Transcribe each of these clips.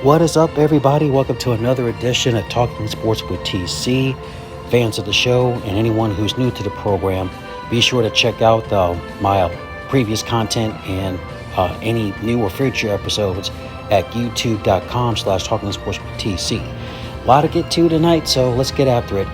What is up, everybody? Welcome to another edition of Talking Sports with TC. Fans of the show and anyone who's new to the program, be sure to check out my previous content and any new or future episodes at youtube.com/Talking Sports with TC. A lot to get to tonight, so let's get after it.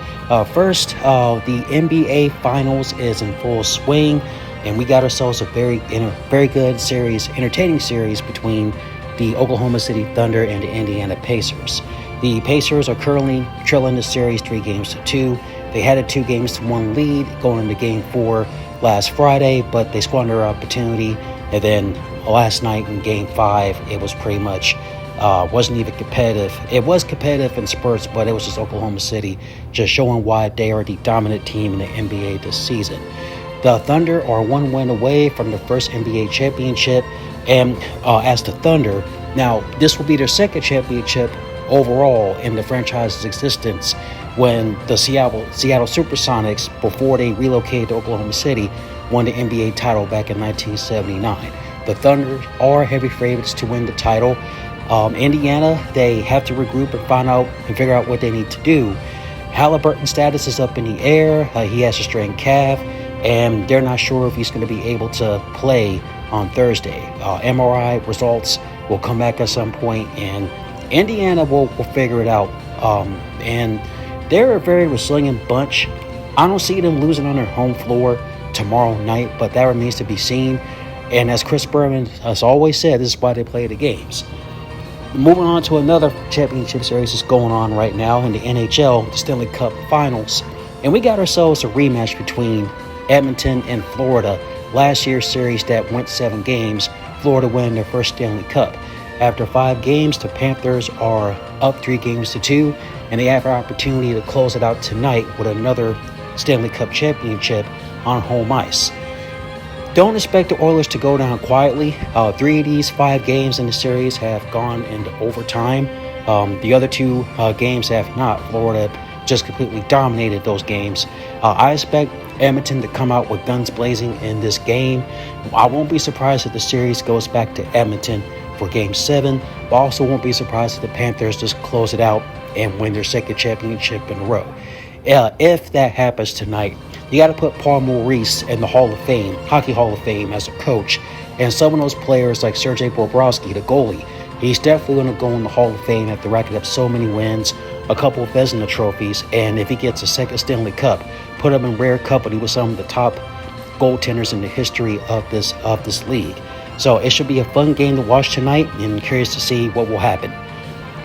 First, the NBA Finals is in full swing, and we got ourselves a very good series, entertaining series between the Oklahoma City Thunder and the Indiana Pacers. The Pacers are currently trailing the series 3-2. They had a 2-1 lead going into Game 4 last Friday, but they squandered their opportunity. And then last night in Game 5, it was pretty much wasn't even competitive. It was competitive in spurts, but it was just Oklahoma City just showing why they are the dominant team in the NBA this season. The Thunder are one win away from their first NBA championship. And as the Thunder, now this will be their second championship overall in the franchise's existence, when the Seattle Supersonics, before they relocated to Oklahoma City, won the NBA title back in 1979. The Thunder are heavy favorites to win the title. Indiana, they have to regroup and figure out what they need to do. Halliburton's status is up in the air. He has a strained calf, and they're not sure if he's going to be able to play on Thursday. MRI results will come back at some point, and Indiana will figure it out. And they're a very resilient bunch. I don't see them losing on their home floor tomorrow night, but that remains to be seen. And as Chris Berman has always said, this is why they play the games. Moving on to another championship series that's going on right now in the NHL, the Stanley Cup Finals. And we got ourselves a rematch between Edmonton and Florida. Last year's series that went 7 games, Florida won their first Stanley Cup. After 5 games, the Panthers are up 3-2, and they have an opportunity to close it out tonight with another Stanley Cup championship on home ice. Don't expect the Oilers to go down quietly. 3 of these 5 games in the series have gone into overtime. The other 2 games have not. Florida just completely dominated those games. I expect Edmonton to come out with guns blazing in this game. I won't be surprised if the series goes back to Edmonton for Game 7. But I also won't be surprised if the Panthers just close it out and win their second championship in a row. If that happens tonight, you got to put Paul Maurice in the Hockey Hall of Fame as a coach. And some of those players like Sergei Bobrovsky, the goalie, he's definitely going to go in the Hall of Fame after racking up so many wins, a couple of Vezina trophies, and if he gets a second Stanley Cup, put him in rare company with some of the top goaltenders in the history of this league. So it should be a fun game to watch tonight, and I'm curious to see what will happen.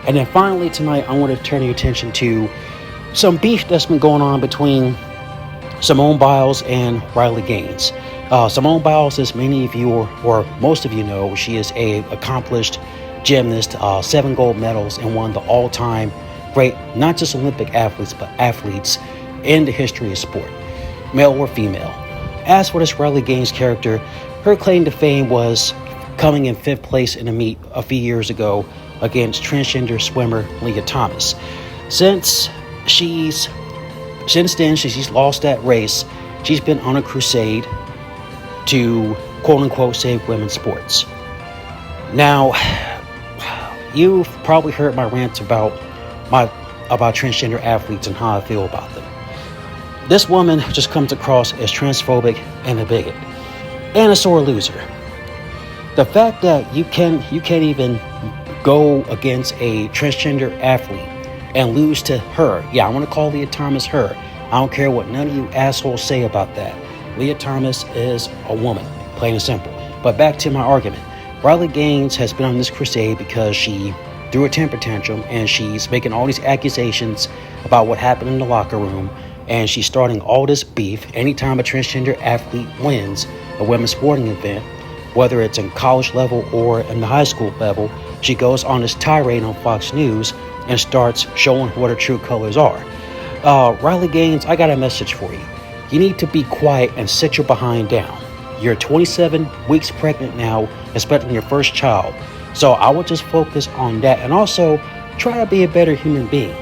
And then finally tonight, I want to turn your attention to some beef that's been going on between Simone Biles and Riley Gaines. Simone Biles, as many of you or most of you know, she is an accomplished gymnast, 7 gold medals, and one of the all-time great, not just Olympic athletes, but athletes in the history of sport, male or female. As for this Riley Gaines character, her claim to fame was coming in 5th place in a meet a few years ago against transgender swimmer Leah Thomas. Since then, she's lost that race. She's been on a crusade to quote-unquote save women's sports. Now, you've probably heard my rants about transgender athletes and how I feel about them. This woman just comes across as transphobic and a bigot and a sore loser. The fact that you can't even go against a transgender athlete and lose to her. Yeah, I want to call Leah Thomas her. I don't care what none of you assholes say about that. Leah Thomas is a woman, plain and simple. But back to my argument. Riley Gaines has been on this crusade because she threw a temper tantrum, and she's making all these accusations about what happened in the locker room, and she's starting all this beef. Anytime a transgender athlete wins a women's sporting event, whether it's in college level or in the high school level, she goes on this tirade on Fox News and starts showing what her true colors are. Riley Gaines, I got a message for you. You need to be quiet and sit your behind down. You're 27 weeks pregnant now, expecting your first child. So I would just focus on that, and also try to be a better human being.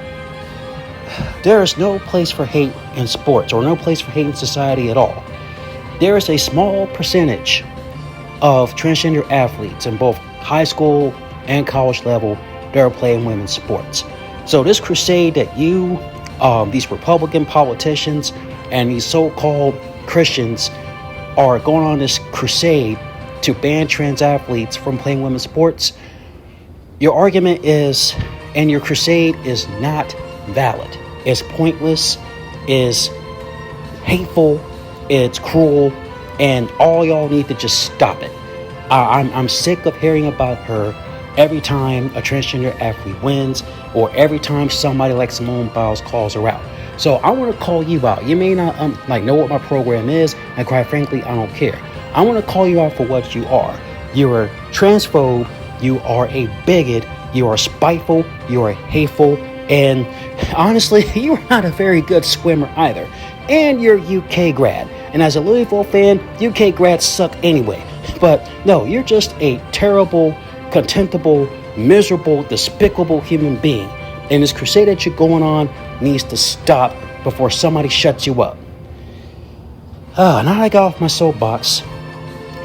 There is no place for hate in sports, or no place for hate in society at all. There is a small percentage of transgender athletes in both high school and college level that are playing women's sports. So this crusade that these Republican politicians and these so-called Christians are going on this crusade to ban trans athletes from playing women's sports, your argument is, and your crusade is not valid. It's pointless, it's hateful, it's cruel, and all y'all need to just stop it. I'm sick of hearing about her every time a transgender athlete wins, or every time somebody like Simone Biles calls her out. So I want to call you out. You may not know what my program is, and quite frankly, I don't care. I want to call you out for what you are. You're a transphobe, you are a bigot, you are spiteful, you are hateful, and honestly, you are not a very good swimmer either. And you're UK grad. And as a Louisville fan, UK grads suck anyway. But no, you're just a terrible, contemptible, miserable, despicable human being. And this crusade that you're going on needs to stop before somebody shuts you up. Now that I got off my soapbox,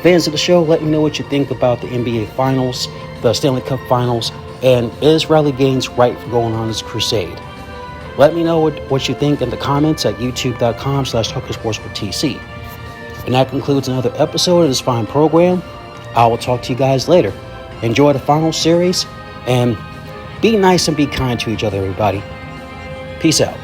fans of the show, let me know what you think about the NBA Finals, the Stanley Cup Finals, and is Riley Gaines right for going on this crusade? Let me know what you think in the comments at youtube.com/talkingsportswithtc. And that concludes another episode of this fine program. I will talk to you guys later. Enjoy the final series, and be nice and be kind to each other, everybody. Peace out.